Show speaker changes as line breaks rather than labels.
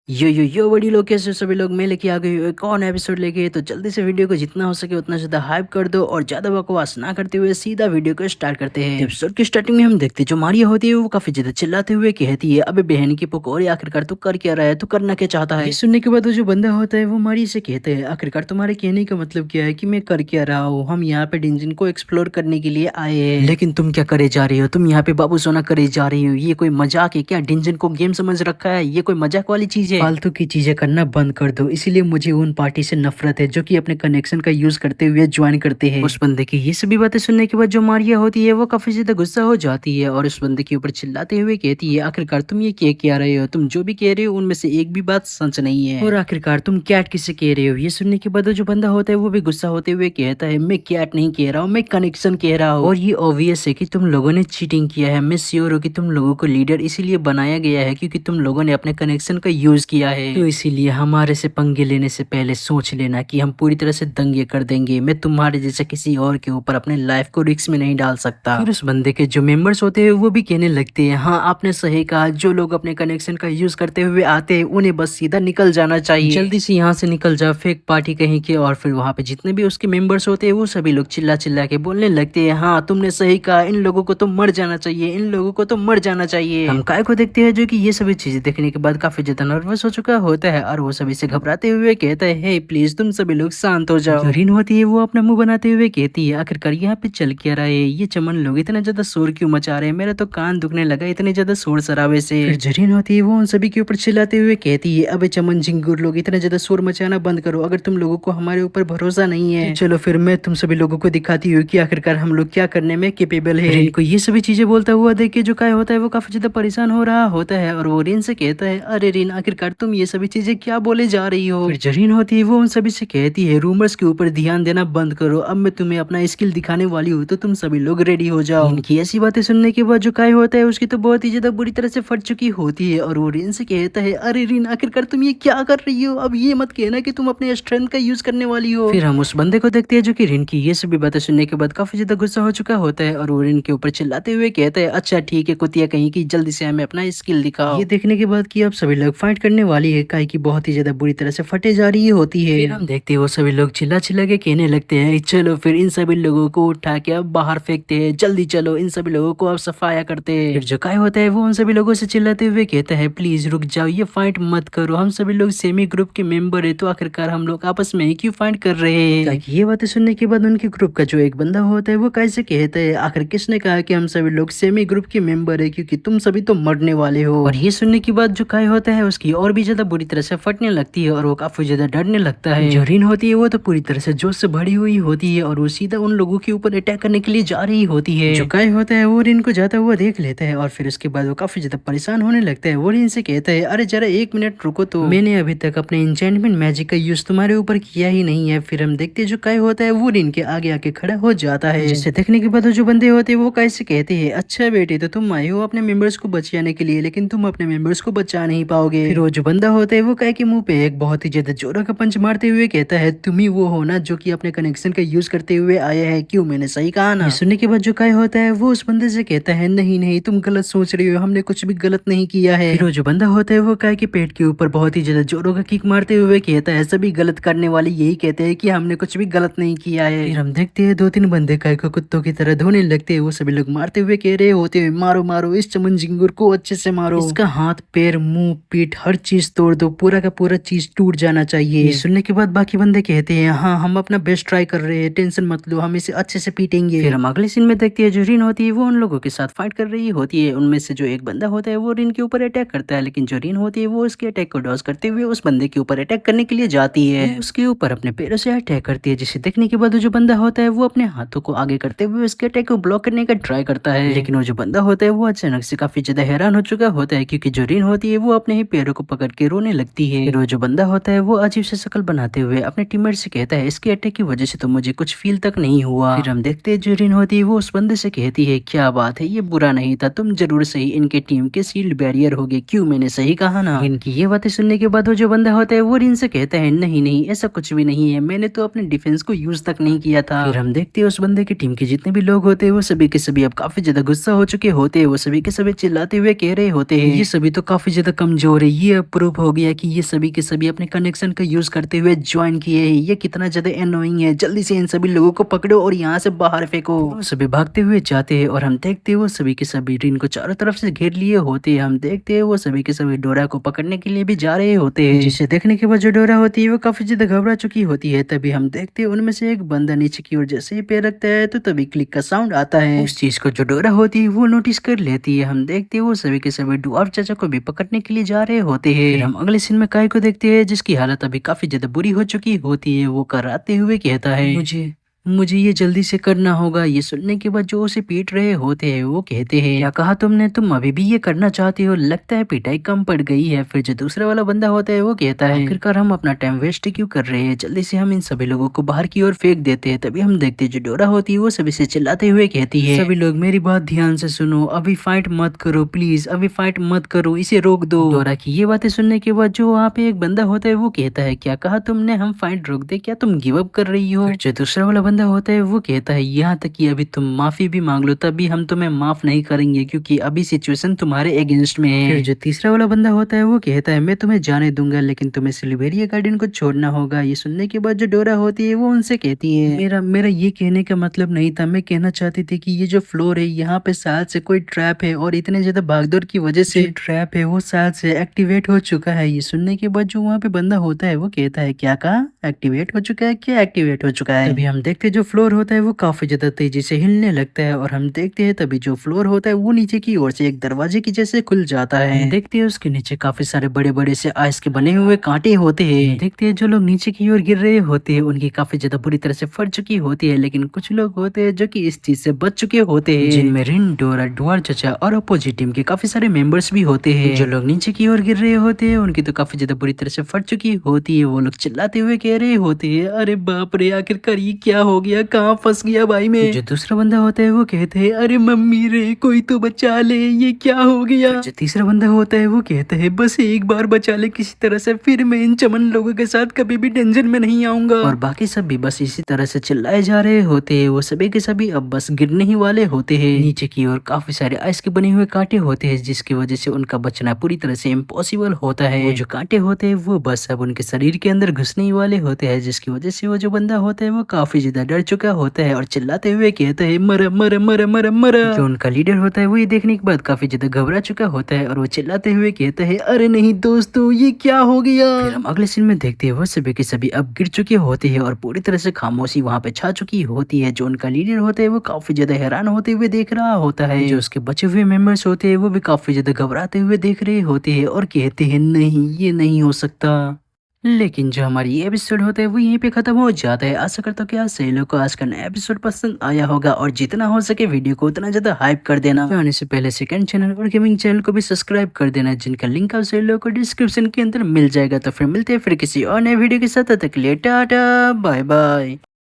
यो बड़ी लोग कैसे हो सभी लोग। मैं लेके आ गई हूँ एक और नया एपिसोड लेके। तो जल्दी से वीडियो को जितना हो सके उतना ज्यादा हाइप कर दो और ज्यादा बकवास ना करते हुए सीधा वीडियो को स्टार्ट करते हैं। एपिसोड की स्टार्टिंग में हम देखते हैं जो मारिया होती है वो काफी ज्यादा चिल्लाते हुए कहती है, अबे बहन की पकौड़ी आखिरकार तू कर क्या रहा है, तू करना क्या चाहता है। ये सुनने के बाद वो जो बंदा होता है वो मारिया से कहते हैं, आखिरकार तुम्हारे कहने का मतलब क्या है कि मैं कर क्या रहा हूँ। हम यहाँ पे डिंजन को एक्सप्लोर करने के लिए आए हैं, लेकिन तुम क्या करे जा रही हो, तुम यहाँ पे बाबू सोना करे जा रही हो। ये कोई मजाक है क्या? डिंजन को गेम समझ रखा है, ये कोई मजाक वाली चीज है? फालतू की चीजें करना बंद कर दो। इसीलिए मुझे उन पार्टी से नफरत है जो कि अपने कनेक्शन का यूज करते हुए ज्वाइन करते हैं। उस बंदे की ये सभी बातें सुनने के बाद जो मारिया होती है वो काफी ज्यादा गुस्सा हो जाती है और उस बंदे के ऊपर चिल्लाते हुए कहती है, आखिरकार तुम ये क्या रहे हो, तुम जो भी कह रहे हो उनमें से एक भी बात सच नहीं है, और आखिरकार तुम कैट किससे कह रहे हो। ये सुनने के बाद जो बंदा होता है वो भी गुस्सा होते हुए कहता है, मैं कैट नहीं कह रहा हूँ, मैं कनेक्शन कह रहा हूँ। और ये ऑब्वियस है कि तुम लोगों ने चीटिंग किया है। मैं श्योर हूँ कि तुम लोगों को लीडर इसीलिए बनाया गया है क्योंकि तुम लोगों ने अपने कनेक्शन का यूज किया है। तो इसीलिए हमारे से पंगे लेने से पहले सोच लेना कि हम पूरी तरह से दंगे कर देंगे। मैं तुम्हारे जैसे किसी और के ऊपर अपने लाइफ को रिस्क में नहीं डाल सकता। फिर उस बंदे के जो मेंबर्स होते हैं वो भी कहने लगते हैं, हाँ आपने सही कहा, जो लोग अपने कनेक्शन का यूज करते हुए आते हैं उन्हें बस सीधा निकल जाना चाहिए। जल्दी से यहाँ से निकल जाओ, फेक पार्टी कहीं के। और फिर वहाँ पे जितने भी उसके मेंबर्स होते हैं वो सभी लोग चिल्ला चिल्ला के बोलने लगते हैं, हाँ तुमने सही कहा, इन लोगों को तो मर जाना चाहिए, इन लोगों को तो मर जाना चाहिए। हम काय को देखते हैं जो कि ये सभी चीजें देखने के बाद काफी ज्यादा नर्वस हो चुका होता है और वो सभी से घबराते हुए कहता है, हे प्लीज तुम सभी लोग शांत हो जाओ। जरीन होती है वो अपना मुंह बनाते हुए कहती है, आखिरकार यहाँ पे चल क्या रहा है, ये चमन लोग इतना ज्यादा शोर क्यों मचा रहे हैं, मेरा तो कान दुखने लगा इतने ज्यादा शोर शराबे से। फिर जरीन होती है वो उन सभी के ऊपर चिल्लाते हुए कहती है, अबे चमन झिंगुर लोग इतना ज्यादा शोर मचाना बंद करो। अगर तुम लोगों को हमारे ऊपर भरोसा नहीं है तो चलो फिर मैं तुम सभी लोगों को दिखाती हूँ कि आखिरकार हम लोग क्या करने में केपेबल है। रिन को ये सभी चीजें बोलता हुआ देख के जो काय होता है वो काफी ज्यादा परेशान हो रहा होता है और वो रिन से कहता है, अरे रिन आखिरकार तुम ये सभी चीजें क्या बोले जा रही हो। फिर जरीन होती है वो उन सभी से कहती है, रूमर्स के ऊपर ध्यान देना बंद करो, अब मैं तुम्हें अपना स्किल दिखाने वाली हूँ, तो तुम सभी लोग रेडी हो जाओ। इनकी ऐसी बातें सुनने के बाद जो काय होता है उसकी तो बहुत ही ज्यादा बुरी तरह से फट चुकी होती है और वो रिन से कहता है, अरे रिन आखिरकार तुम ये क्या कर रही हो, अब ये मत कहना कि तुम अपने स्ट्रेंथ का यूज करने वाली हो। फिर हम उस बंदे को देखते हैं जो कि रिन की ये सभी बातें सुनने के बाद काफी ज्यादा गुस्सा हो चुका होता है और वो रिन के ऊपर चिल्लाते हुए कहता है, अच्छा ठीक है कुतिया कहीं की, जल्दी से हमें अपना स्किल दिखाओ। ये देखने के बाद कि अब सभी लोग फाइट करने वाली है, काय की बहुत ही ज्यादा बुरी तरह से फटे जा रही होती है। फिर हम देखते हैं वो सभी लोग चिल्ला चिल्ला के कहने लगते हैं, चलो फिर इन सभी लोगों को उठा के अब बाहर फेंकते हैं, जल्दी चलो इन सभी लोगों को अब सफाया करते हैं। फिर जो काय होता है वो उन सभी लोगों से चिल्लाते हुए कहता है, प्लीज रुक जाओ, ये फाइट मत करो, हम सभी लोग सेमी ग्रुप के मेंबर है, तो आखिरकार हम लोग आपस में ही क्यों फाइट कर रहे हैं। ताकि ये बातें सुनने के बाद उनके ग्रुप का जो एक बंदा होता है वो कैसे कहता है, आखिर किसने कहा कि हम सभी लोग सेमी ग्रुप के मेंबर है, क्योंकि तुम सभी तो मरने वाले हो। और ये सुनने के बाद जो काय होता है उसकी और भी ज्यादा बुरी तरह से फटने लगती है और वो काफी ज्यादा डरने लगता है। जो रिन होती है वो तो पूरी तरह से जोश से भरी हुई होती है और वो सीधा उन लोगों के ऊपर अटैक करने के लिए जा रही होती है। जो काय होता है वो रिन को जाता हुआ देख लेता है और फिर उसके बाद वो काफी ज्यादा परेशान होने लगता है। वो रिन से कहता है, अरे जरा एक मिनट रुको, तो मैंने अभी तक अपने एन्चेंटमेंट मैजिक का यूज तुम्हारे ऊपर किया ही नहीं है। फिर हम देखते जो काय होता है वो रिन के आगे आके खड़ा हो जाता है, जिसे देखने के बाद जो बंदे होते हैं वो कैसे कहते हैं, अच्छा बेटे तो तुम आए हो अपने मेंबर्स को बचाने के लिए, लेकिन तुम अपने मेंबर्स को बचा नहीं पाओगे। फिर वो जो बंदा होता है वो काय के मुंह पे एक बहुत ही ज्यादा जोरा का पंच मारते हुए कहता है, तुम ही वो हो ना जो कि अपने कनेक्शन का यूज करते हुए आया है, क्यों मैंने सही कहा ना। सुनने के बाद जो काय होता है वो उस बंदे से कहता है, नहीं नहीं तुम गलत सोच रही हो, हमने कुछ भी गलत नहीं किया है। फिर वो जो बंदा होता है वो काय के पेट के ऊपर बहुत ही ज्यादा जोरों का किक मारते हुए कहता है, सभी गलत करने वाले यही कहते हैं कि हमने कुछ भी गलत नहीं किया है। फिर हम देखते हैं दो तीन बंदे काय को कुत्तों की तरह धोने लगते हैं। वो सभी लोग मारते हुए कह रहे होते हैं, मारो मारो इस चमन झिंगुर को अच्छे से मारो, इसका हाथ पैर मुंह पीठ हर चीज तोड़ दो, पूरा का पूरा चीज टूट जाना चाहिए। सुनने के बाद बाकी बंदे कहते हैं, हाँ हम अपना बेस्ट ट्राई कर रहे हैं, टेंशन मत लो, हम इसे अच्छे से पीटेंगे। फिर हम अगले सीन में देखते हैं जो रिन होती है वो उन लोगों के साथ फाइट कर रही होती है। उनमें से जो एक बंदा होता है वो रिन के ऊपर अटैक करता है, लेकिन जो रिन होती है वो उसके अटैक को डॉज करते हुए उस बंदे के ऊपर अटैक करने के लिए जाती है, उसके ऊपर अपने पैरों से अटैक करती है, जिसे देखने के बाद जो बंदा होता है वो अपने हाथों को आगे करते हुए उसके अटैक को ब्लॉक करने का ट्राई करता है। लेकिन वो जो बंदा होता है वो अचानक से काफी ज्यादा हैरान हो चुका होता है, क्योंकि जो रिन होती है वो अपने ही पैरों को पकड़ के रोने लगती है। फिर वो जो बंदा होता है वो अजीब से शक्ल बनाते हुए अपने टीममेट से कहता है, इसके अटैक की वजह से तो मुझे कुछ फील तक नहीं हुआ। फिर हम देखते हैं जो रिन होती है वो उस बंदे से कहती है, क्या बात है, ये बुरा नहीं था, तुम जरूर सही इनके टीम के शील्ड बैरियर होगे, क्यों मैंने सही कहा ना। इनकी ये बातें सुनने के बाद वो जो बंदा होता है वो रिन से कहता है, नहीं नहीं ऐसा कुछ भी नहीं है, मैंने तो अपने डिफेंस को यूज तक नहीं किया था। फिर हम देखते हैं उस बंदे की टीम के जितने भी लोग होते हैं वो सभी के सभी अब काफी ज्यादा गुस्सा हो चुके होते हैं। वो सभी के सभी चिल्लाते हुए कह रहे होते हैं, ये सभी तो काफी ज्यादा कमजोर है, ये अब प्रूफ हो गया कि ये सभी के सभी अपने कनेक्शन का यूज करते हुए ज्वाइन किए हैं। ये कितना ज्यादा एनोइंग है। जल्दी से इन सभी लोगों को पकड़ो और यहाँ से बाहर फेंको। वो सभी भागते हुए जाते हैं और हम देखते हैं वो सभी के सभी रिन को चारों तरफ से घेर लिए होते हैं। हम देखते हैं वो सभी के सभी डोरा को पकड़ने के लिए भी जा रहे होते हैं, जिसे देखने के बाद जो डोरा होती है वो काफी ज्यादा घबरा चुकी होती है। तभी हम देखते हैं उनमें से एक बंदा नीचे की ओर जैसे ही पैर रखता है तो तभी क्लिक का साउंड आता है। उस चीज को जो डोरा होती है वो नोटिस कर लेती है। हम देखते हैं वो सभी के सभी डुआर्फ चाचा को भी पकड़ने के लिए जा रहे होते हैं। फिर हम अगले सीन में काय को देखते हैं जिसकी हालत अभी काफी ज्यादा बुरी हो चुकी होती है। वो कराते हुए कहता है, मुझे ये जल्दी से करना होगा। ये सुनने के बाद जो उसे पीट रहे होते हैं वो कहते हैं, क्या कहा तुमने? तुम अभी भी ये करना चाहते हो? लगता है पिटाई कम पड़ गई है। फिर जो दूसरा वाला बंदा होता है वो कहता है, आखिरकार हम अपना टाइम वेस्ट क्यों कर रहे हैं? जल्दी से हम इन सभी लोगों को बाहर की ओर फेंक देते हैं। तभी हम देखते हैं जो डोरा होती है वो सभी से चिल्लाते हुए कहती है, सभी लोग मेरी बात ध्यान से सुनो, अभी फाइट मत करो प्लीज, अभी फाइट मत करो, इसे रोक दो। डोरा की ये बातें सुनने के बाद जो वहाँ पे एक बंदा होता है वो कहता है, क्या कहा तुमने? हम फाइट रोक दे? क्या तुम गिव अप कर रही हो? जो दूसरा वाला बंदा होता है वो कहता है, यहाँ तक कि अभी तुम माफी भी मांग लो तभी हम तुम्हें माफ नहीं करेंगे, क्योंकि अभी सिचुएशन तुम्हारे अगेंस्ट में है। फिर जो तीसरा वाला बंदा होता है वो कहता है, मैं तुम्हें जाने दूंगा लेकिन तुम्हें सिल्वेरिया गार्डन को छोड़ना होगा। ये सुनने के बाद जो डोरा होती है वो उनसे कहती है, मेरा ये कहने का मतलब नहीं था। मैं कहना चाहती थी कि ये जो फ्लोर है यहाँ पे शायद से कोई ट्रैप है और इतने ज्यादा भागदौड़ की वजह से ट्रैप है वो शायद से एक्टिवेट हो चुका है। ये सुनने के बाद जो वहाँ पे बंदा होता है वो कहता है, क्या कहा? एक्टिवेट हो चुका है? क्या एक्टिवेट हो चुका है? तभी हम देखते जो फ्लोर होता है वो काफी ज्यादा तेजी से हिलने लगता है और हम देखते हैं तभी जो फ्लोर होता है वो नीचे की ओर से एक दरवाजे की जैसे खुल जाता है। देखते हैं उसके नीचे काफी सारे बड़े बड़े से आइस के बने हुए कांटे होते हैं। देखते हैं जो लोग नीचे की ओर गिर रहे होते हैं उनकी काफी ज्यादा बुरी तरह से फट चुकी होती है, लेकिन कुछ लोग होते हैं जो कि इस चीज से बच चुके होते हैं, जिनमें रिन, डोरा, डुआर्फ चाचा और अपोजिट टीम के काफी सारे मेंबर्स भी होते हैं। जो लोग नीचे की ओर गिर रहे होते हैं उनकी तो काफी ज्यादा बुरी तरह से फट चुकी होती है। वो लोग चिल्लाते हुए कह रहे होते हैं, अरे बाप रे, आखिरकार ये क्या हो गया, कहाँ फंस गया भाई मैं। जो दूसरा बंदा होता है वो कहते हैं, अरे मम्मी रे, कोई तो बचा ले, ये क्या हो गया। जो तीसरा बंदा होता है वो कहता है, बस एक बार बचा ले किसी तरह से, फिर मैं इन चमन लोगों के साथ कभी भी डेंजर में नहीं आऊंगा। और बाकी सब भी बस इसी तरह से चिल्लाए जा रहे होते हैं। वो सभी के सभी अब बस गिरने ही वाले होते हैं। नीचे की ओर काफी सारे आइस के बने हुए कांटे होते हैं जिसकी वजह से उनका बचना पूरी तरह से इम्पॉसिबल होता है। वो जो कांटे होते हैं वो बस अब उनके शरीर के अंदर घुसने ही वाले होते हैं, जिसकी वजह से वो जो बंदा होता है वो काफी ज्यादा डर चुका होता है और चिल्लाते हुए कहता है, मर मर मर मर मर। जो उनका लीडर होता है वो ये देखने के बाद काफी ज्यादा घबरा चुका होता है और वो चिल्लाते हुए कहता है, अरे नहीं दोस्तों, ये क्या हो गया। फिर हम अगले सीन में देखते हैं वो सभी के सभी अब गिर चुके होते हैं और पूरी तरह से खामोशी वहाँ पे छा चुकी होती है। जो उनका लीडर होता है वो काफी ज्यादा हैरान होते हुए देख रहा होता है। जो उसके बचे हुए मेंबर्स होते हैं वो भी काफी ज्यादा घबराते हुए देख रहे होते हैं और कहते हैं, नहीं ये नहीं हो सकता। लेकिन जो हमारी ये एपिसोड होता है वो यहीं पे खत्म हो जाता है। आशा करता हूँ कि आप सही लोग को आज का नया एपिसोड पसंद आया होगा और जितना हो सके वीडियो को उतना ज्यादा हाइप कर देना। जाने से पहले सेकंड चैनल और गेमिंग चैनल को भी सब्सक्राइब कर देना, जिनका लिंक आप सही लोगों को डिस्क्रिप्शन के अंदर मिल जाएगा। तो फिर मिलते हैं फिर किसी और नए वीडियो के साथ, तब तक के लिए टाटा बाय बाय।